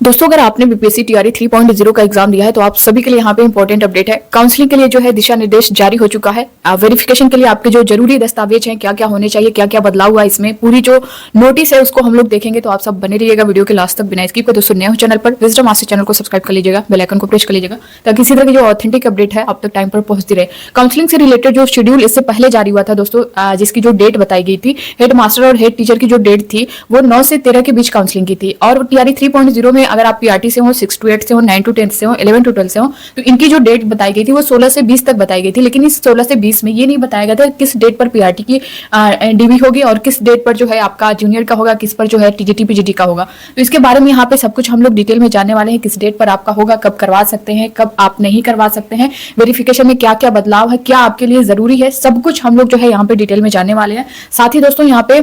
दोस्तों अगर आपने बीपीएससी टीआरई 3.0 का एग्जाम दिया है तो आप सभी के लिए यहाँ पे इंपॉर्टेंट अपडेट है। काउंसलिंग के लिए जो है दिशा निर्देश जारी हो चुका है। वेरिफिकेशन के लिए आपके जो जरूरी दस्तावेज हैं क्या क्या होने चाहिए, क्या क्या बदलाव हुआ इसमें, पूरी जो नोटिस है उसको हम लोग देखेंगे। तो आप सब बने रहिएगा वीडियो के लास्ट तक बिना स्किप कर। दोस्तों नए हो चैनल पर विजडम मास्टर चैनल को सब्सक्राइब कर लीजिएगा, बेल आइकन को प्रेस कर लीजिएगा ताकि इसी तरह की जो ऑथेंटिक अपडेट है आप तक टाइम पर पहुंचती रहे। काउंसलिंग से रिलेटेड जो शेड्यूल इससे पहले जारी हुआ था दोस्तों, जिसकी जो डेट बताई गई थी हेड मास्टर और हेड टीचर की जो डेट थी वो 9 से 13 के बीच काउंसलिंग की थी। और टीआरई 3.0 में अगर आप पीआरटी से हो, 6 to 8 से हो, 9 to 10 से हो, 11 to 12 से हो, तो इनकी जो डेट बताई गई थी वो 16 से 20 तक बताई गई थी। लेकिन इस 16 से 20 में ये नहीं बताया गया था किस डेट पर पीआरटी की डीबी होगी और किस डेट पर जो है आपका जूनियर का होगा, किस पर जो है टीजीटी पीजीटी का होगा। तो इसके बारे में यहाँ पे सब कुछ हम लोग डिटेल में जानने वाले हैं। किस डेट पर आपका होगा, कब करवा सकते हैं, कब आप नहीं करवा सकते हैं, वेरिफिकेशन में क्या क्या बदलाव है, क्या आपके लिए जरूरी है, सब कुछ हम लोग जो है यहाँ पे डिटेल में जानने वाले हैं। साथ ही दोस्तों यहाँ पे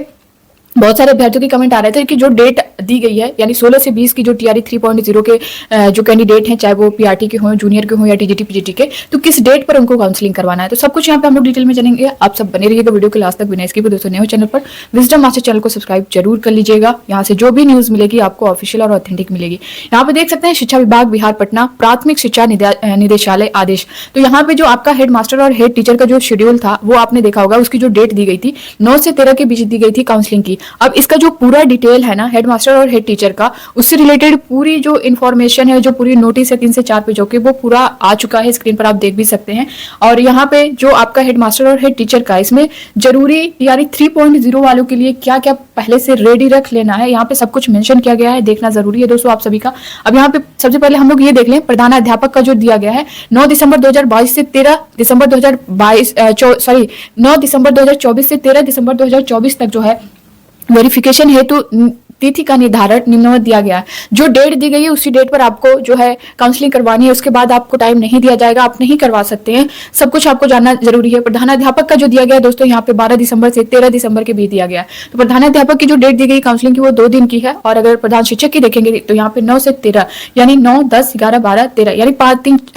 बहुत सारे अभ्यर्थियों के कमेंट आ रहे थे कि जो डेट दी गई है यानी 16 से 20 की जो टीआरई 3.0 के जो कैंडिडेट हैं, चाहे वो पीआरटी के हों, जूनियर के हों या टीजीटी पीजीटी के, तो किस डेट पर उनको काउंसलिंग करवाना है। तो सब कुछ यहाँ पे हम लोग डिटेल में जानेंगे। आप सब बने रहिएगा वीडियो के लास्ट तक बिना स्किप। दोस्तों नए हो चैनल पर विजडम मास्टर चैनल को सब्सक्राइब जरूर कर लीजिएगा। यहाँ से जो भी न्यूज मिलेगी आपको ऑफिशियल और ऑथेंटिक मिलेगी। यहाँ पे देख सकते हैं शिक्षा विभाग बिहार पटना प्राथमिक शिक्षा निदेशालय आदेश। तो यहाँ पे जो आपका हेड मास्टर और हेड टीचर का जो शेड्यूल था वो आपने देखा होगा, उसकी जो डेट दी गई थी 9 से 13 के बीच दी गई थी काउंसलिंग की। अब इसका जो पूरा डिटेल है ना हेड मास्टर और हेड टीचर का, उससे रिलेटेड पूरी जो इन्फॉर्मेशन है, जो पूरी नोटिस है 3 से 4 पेजों की, वो पूरा आ चुका है। स्क्रीन पर आप देख भी सकते हैं। और यहाँ पे जो आपका हेड मास्टर और हेड टीचर का, इसमें जरूरी टीआरई 3.0 वालों के लिए क्या क्या पहले से रेडी रख लेना है, यहाँ पे सब कुछ मेंशन किया गया है। देखना जरूरी है दोस्तों आप सभी का। अब यहाँ पे सबसे पहले हम लोग ये देख लें प्रधानाध्यापक का जो दिया गया है 9 दिसंबर 2022 से 13 दिसंबर 2022 सॉरी 9 दिसंबर 2024 से 13 दिसंबर 2024 तक जो है वेरिफिकेशन हेतु तिथि का निर्धारण निम्नवत दिया गया है। जो डेट दी गई है उसी डेट पर आपको जो है काउंसलिंग करवानी है। उसके बाद आपको टाइम नहीं दिया जाएगा, आप नहीं करवा सकते हैं। सब कुछ आपको जानना जरूरी है। प्रधानाध्यापक का जो दिया गया है दोस्तों यहाँ पे 12 दिसंबर से 13 दिसंबर के बीच दिया गया है। तो प्रधानाध्यापक की जो डेट दी गई काउंसलिंग की वो 2 दिन की है। और अगर प्रधान शिक्षक की देखेंगे तो यहाँ पे 9 से 13 यानी 9, 10, 11, 12, 13 यानी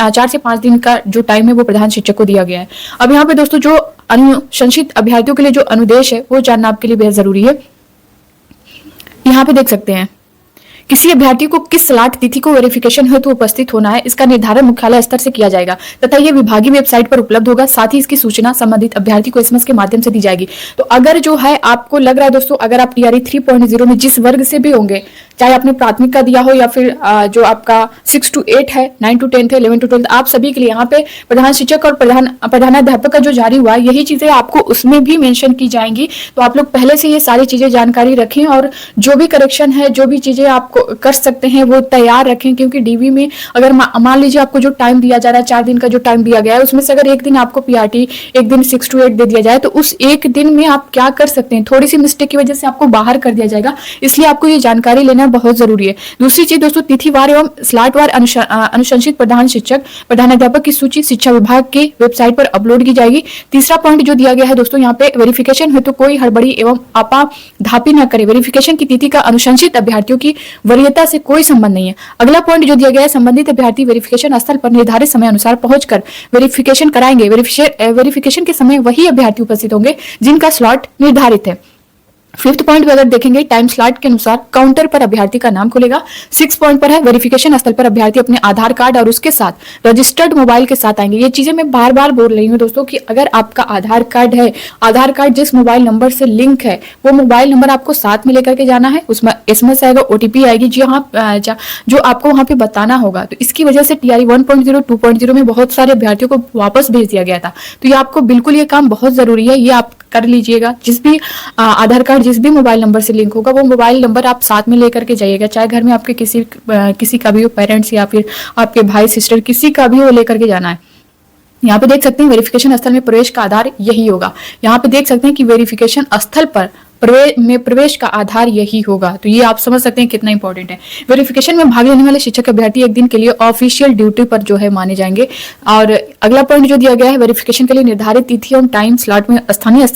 4 से 5 दिन का जो टाइम है वो प्रधान शिक्षक को दिया गया है। अब यहाँ पे दोस्तों जो अनुशंसित अभ्यर्थियों के लिए जो अनुदेश है वो जानना आपके लिए बेहद जरूरी है। यहाँ पे देख सकते हैं किसी अभ्यर्थी को किस स्लॉट तिथि को वेरिफिकेशन हेतु उपस्थित होना है, इसका निर्धारण मुख्यालय स्तर से किया जाएगा तथा यह विभागीय वेबसाइट पर उपलब्ध होगा। साथ ही इसकी सूचना संबंधित अभ्यर्थी को एसएमएस के माध्यम से दी जाएगी। तो अगर जो है आपको लग रहा है दोस्तों, अगर आप टीआरई 3.0 में जिस वर्ग से भी होंगे, चाहे आपने प्राथमिक का दिया हो या फिर जो आपका 6 to 8 है, 9 to 10 है, 11 to 12, आप सभी के लिए यहाँ पे प्रधान शिक्षक और प्रधानाध्यापक का जो जारी हुआ है यही चीजें आपको उसमें भी मेंशन की जाएंगी। तो आप लोग पहले से ये सारी चीजें जानकारी रखें और जो भी करेक्शन है, जो भी चीजें आपको कर सकते हैं वो तैयार रखें। क्योंकि डीवी में अगर मान लीजिए आपको जो टाइम दिया जा रहा है, 4 दिन का जो टाइम दिया गया है, उसमें से अगर एक दिन आपको पीआरटी, एक दिन 6 to 8 दे दिया जाए तो उस एक दिन में आप क्या कर सकते हैं, थोड़ी सी मिस्टेक की वजह से आपको बाहर कर दिया जाएगा। इसलिए आपको ये जानकारी लेना बहुत जरूरी है। दूसरी चीज दोस्तों, तिथिवार एवं स्लॉटवार अनुशंसित प्रधान शिक्षक प्रधानाध्यापक की सूची शिक्षा विभाग की वेबसाइट पर अपलोड की जाएगी। तीसरा पॉइंट जो दिया गया है दोस्तों यहाँ पे, वेरिफिकेशन हेतु कोई हड़बड़ी एवं आपाधापी न करे। वेरिफिकेशन की तिथि का अनुशंसित अभ्यर्थियों की वरीयता से कोई संबंध नहीं है। अगला पॉइंट जो दिया गया है, संबंधित अभ्यर्थी वेरिफिकेशन स्थल पर निर्धारित समय अनुसार पहुंचकर वेरिफिकेशन कराएंगे। वेरिफिकेशन के समय वही अभ्यर्थी उपस्थित होंगे जिनका स्लॉट निर्धारित है। 5th पॉइंट पे अगर देखेंगे, टाइम स्लॉट के अनुसार काउंटर पर अभ्यर्थी का नाम खुलेगा। 6 पॉइंट पर है, वेरिफिकेशन स्थल पर अभ्यर्थी अपने आधार कार्ड और उसके साथ रजिस्टर्ड मोबाइल के साथ आएंगे। ये चीजें मैं बार बार बोल रही हूँ दोस्तों कि अगर आपका आधार कार्ड है, आधार कार्ड जिस मोबाइल नंबर से लिंक है वो मोबाइल नंबर आपको साथ में लेकर के जाना है। उसमें एसएमएस आएगा, ओटीपी आएगी जो आपको वहां पे बताना होगा। तो इसकी वजह से टीआरई 1.0 2.0 में बहुत सारे अभ्यर्थियों को वापस भेज दिया गया था। तो ये आपको बिल्कुल ये काम बहुत जरूरी है, ये आप कर लीजिएगा। जिस भी आधार कार्ड जिस भी मोबाइल नंबर से लिंक होगा वो मोबाइल नंबर आप साथ में लेकर के जाइएगा। चाहे घर में आपके किसी का भी हो, पेरेंट्स या फिर आपके भाई सिस्टर, किसी का भी हो, लेकर के जाना है। यहाँ पे देख सकते हैं वेरिफिकेशन स्थल में प्रवेश का आधार यही होगा। यहाँ पे देख सकते हैं कि वेरिफिकेशन स्थल पर प्रवेश का आधार यही होगा। तो ये आप समझ सकते हैं कितना इंपॉर्टेंट है। वेरिफिकेशन में भाग लेने वाले शिक्षक अभ्यर्थी एक दिन के लिए ऑफिशियल ड्यूटी पर जो है माने जाएंगे। और अगला पॉइंट जो दिया गया है, वेरिफिकेशन के लिए निर्धारित तिथि और टाइम स्लॉट में स्थानीय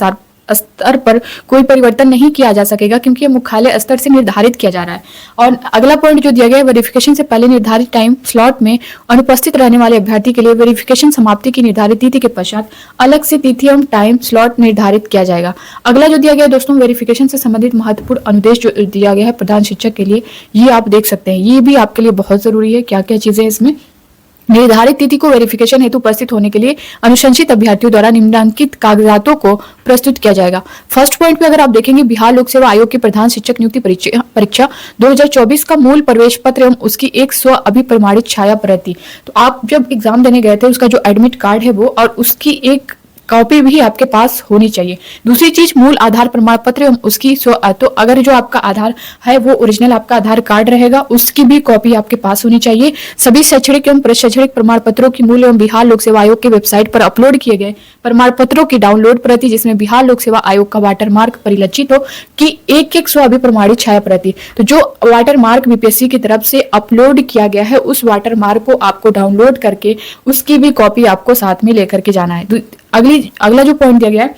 स्तर पर कोई परिवर्तन नहीं किया जा सकेगा, क्योंकि ये मुख्यालय स्तर से निर्धारित किया जा रहा है। और अगला पॉइंट जो दिया गया है, वेरिफिकेशन से पहले निर्धारित टाइम स्लॉट में अनुपस्थित रहने वाले अभ्यर्थी के लिए वेरिफिकेशन समाप्ति की निर्धारित तिथि के पश्चात अलग से तिथि एवं टाइम स्लॉट निर्धारित किया जाएगा। अगला जो दिया गया है दोस्तों, वेरिफिकेशन से संबंधित महत्वपूर्ण अनुदेश जो दिया गया है प्रधान शिक्षक के लिए, ये आप देख सकते हैं। ये भी आपके लिए बहुत जरूरी है। क्या क्या चीजें इसमें, निर्धारित तिथि को वेरिफिकेशन हेतु उपस्थित होने के लिए अनुशंसित अभ्यर्थियों द्वारा निम्नलिखित कागजातों को प्रस्तुत किया जाएगा। फर्स्ट पॉइंट पे अगर आप देखेंगे, बिहार लोक सेवा आयोग की प्रधान शिक्षक नियुक्ति परीक्षा 2024 का मूल प्रवेश पत्र एवं उसकी एक स्व अभिप्रमाणित छाया प्रति। तो आप जब एग्जाम देने गए थे, उसका जो एडमिट कार्ड है वो और उसकी एक कॉपी भी आपके पास होनी चाहिए। दूसरी चीज, मूल आधार प्रमाण पत्र एवं उसकी तो अगर जो आपका आधार है वो ओरिजिनल आपका आधार कार्ड रहेगा, उसकी भी कॉपी आपके पास होनी चाहिए। सभी शैक्षणिक एवं प्रशैक्षणिक प्रमाण पत्रों की मूल एवं बिहार लोक सेवा आयोग के वेबसाइट पर अपलोड किए गए प्रमाण पत्रों की डाउनलोड प्रति, जिसमें बिहार लोक सेवा आयोग का वाटरमार्क परिलक्षित हो, कि एक स्व अभिप्रमाणित छाया प्रति। तो जो वाटरमार्क बीपीएससी की तरफ से अपलोड किया गया है, उस वाटरमार्क को आपको डाउनलोड करके उसकी भी कॉपी आपको साथ में लेकर के जाना है। अगला जो पॉइंट दिया गया है,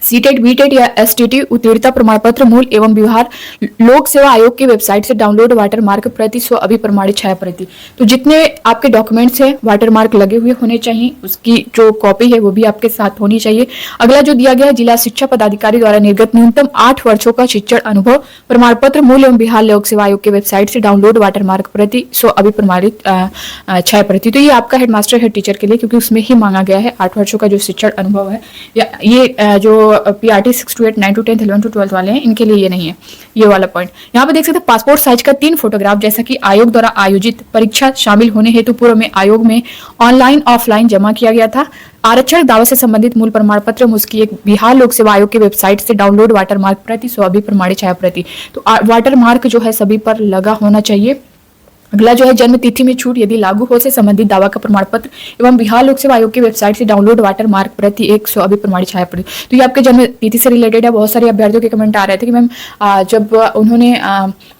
सीटेट, बीटेट या एसटीटी उत्तीर्णता प्रमाण पत्र मूल एवं बिहार लोक सेवा आयोग की वेबसाइट से डाउनलोड वाटरमार्क प्रति स्व अभिप्रमाणित छाया प्रति। तो जितने आपके डॉक्यूमेंट्स हैं वाटरमार्क लगे हुए होने चाहिए, उसकी जो कॉपी है वो भी आपके साथ होनी चाहिए। अगला जो दिया गया है, जिला शिक्षा पदाधिकारी द्वारा निर्गत न्यूनतम 8 वर्षों का शिक्षण अनुभव प्रमाण पत्र मूल एवं बिहार लोक सेवा आयोग की वेबसाइट से डाउनलोड वाटरमार्क प्रति स्व अभिप्रमाणित छाया प्रति। तो ये आपका हेडमास्टर हेड टीचर के लिए, क्योंकि उसमें ही मांगा गया है 8 वर्षों का जो शिक्षण अनुभव है। ये जो पीआरटी 6 to 8, 9 to 10, 11 to 12 वाले हैं, इनके लिए ये नहीं है। ये वाला पॉइंट यहाँ पे देख सकते हैं, पासपोर्ट साइज का 3 फोटोग्राफ जैसा कि आयोग द्वारा आयोजित परीक्षा शामिल होने हेतु पूर्व में आयोग में ऑनलाइन ऑफलाइन जमा किया गया था। आरक्षण दावा से संबंधित मूल प्रमाण पत्र उसकी एक बिहार लोक सेवा आयोग की वेबसाइट से डाउनलोड वाटरमार्क प्रति स्व अभिप्रमाणित छाया प्रति। तो वाटरमार्क जो है सभी पर लगा होना चाहिए। अगला जो है, जन्म तिथि में छूट यदि लागू हो से संबंधित दावा का प्रमाण पत्र एवं बिहार लोक सेवा आयोग की वेबसाइट से डाउनलोड वाटरमार्क प्रति एक स्व अभिप्रमाणित छाया प्रति। तो ये आपके जन्म तिथि से रिलेटेड है। बहुत सारे अभ्यर्थियों के कमेंट आ रहे थे कि मैम जब उन्होंने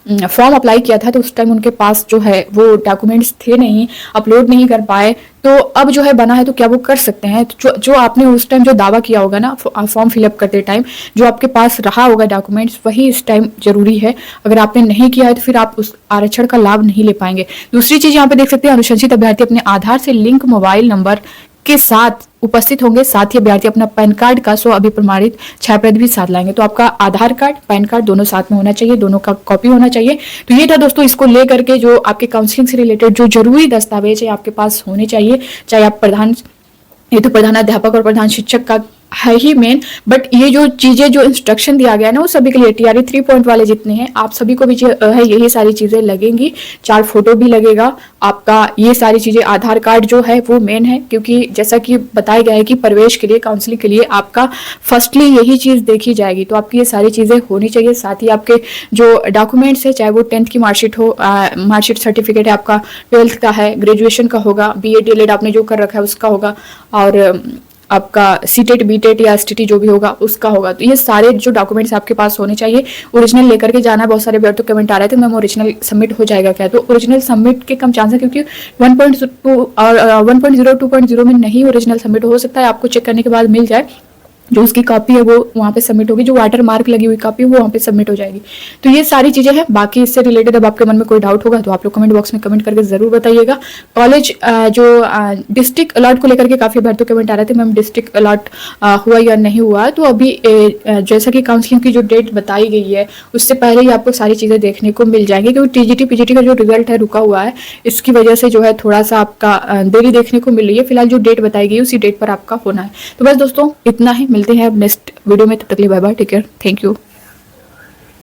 फॉर्म अप्लाई किया था तो उस टाइम उनके पास जो है वो डॉक्यूमेंट्स थे नहीं, अपलोड नहीं कर पाए, तो अब जो है बना है तो क्या वो कर सकते हैं? तो जो आपने उस टाइम जो दावा किया होगा ना फॉर्म फिलअप करते टाइम, जो आपके पास रहा होगा डॉक्यूमेंट्स, वही इस टाइम जरूरी है। अगर आपने नहीं किया है तो फिर आप उस आरक्षण का लाभ नहीं ले पाएंगे। दूसरी चीज यहाँ पे देख सकते हैं, अनुशंसित अभ्यर्थी अपने आधार से लिंक मोबाइल नंबर के साथ उपस्थित होंगे। साथ ही अभ्यर्थी अपना पैन कार्ड का स्व अभिप्रमाणित छाया प्रति भी साथ लाएंगे। तो आपका आधार कार्ड, पैन कार्ड दोनों साथ में होना चाहिए, दोनों का कॉपी होना चाहिए। तो ये था दोस्तों, इसको लेकर के जो आपके काउंसलिंग से रिलेटेड जो जरूरी दस्तावेज है आपके पास होने चाहिए, चाहे आप प्रधानाध्यापक और प्रधान शिक्षक का है ही मेन, बट ये जो चीजें जो इंस्ट्रक्शन दिया गया है ना वो सभी के लिए टीआरई 3 पॉइंट वाले जितने हैं आप सभी को भी है यही सारी चीजें लगेंगी। 4 फोटो भी लगेगा आपका, ये सारी चीजें, आधार कार्ड जो है वो मेन है, क्योंकि जैसा कि बताया गया है कि प्रवेश के लिए, काउंसलिंग के लिए आपका फर्स्टली यही चीज देखी जाएगी। तो आपकी ये सारी चीजें होनी चाहिए। साथ ही आपके जो डॉक्यूमेंट्स है, चाहे वो 10th की मार्कशीट हो, मार्कशीट सर्टिफिकेट है आपका, 12th का है, ग्रेजुएशन का होगा, बीए डीएलएड आपने जो कर रखा है उसका होगा, और आपका सीटेट, बीटेट या एसटीटी जो भी होगा उसका होगा। तो ये सारे जो डॉक्यूमेंट्स आपके पास होने चाहिए। ओरिजिनल लेकर के जाना है। बहुत सारे अभ्यर्थी कमेंट आ रहे थे मैम ओरिजिनल सबमिट हो जाएगा क्या? तो ओरिजिनल सबमिट के कम चांस है, क्योंकि 1.2 और 1.0 2.0 में नहीं ओरिजिनल सबमिट हो सकता है। आपको चेक करने के बाद मिल जाए, जो उसकी कॉपी है वो वहाँ पे सबमिट होगी, जो वाटर मार्क लगी हुई कॉपी है वो वहाँ पे सबमिट हो जाएगी। तो ये सारी चीजें हैं। बाकी इससे रिलेटेड अब आपके मन में कोई डाउट होगा तो आप लोग कमेंट बॉक्स में कमेंट करके जरूर बताइएगा। कॉलेज जो डिस्ट्रिक्ट अलॉट को लेकर के काफी अभ्यर्थियों कमेंट आ रहे थे मैम डिस्ट्रिक्ट अलॉट हुआ या नहीं हुआ। तो अभी जैसा कि काउंसलिंग की जो डेट बताई गई है उससे पहले ही आपको सारी चीजें देखने को मिल जाएंगी, क्योंकि टीजीटी पीजीटी का जो रिजल्ट है रुका हुआ है, इसकी वजह से जो है थोड़ा सा आपका देरी देखने को मिल रही है। फिलहाल जो डेट बताई गई उसी डेट पर आपका होना है। तो बस दोस्तों इतना ही, मिलते हैं अब नेक्स्ट वीडियो में, तब तक के लिए bye bye, take care, thank you.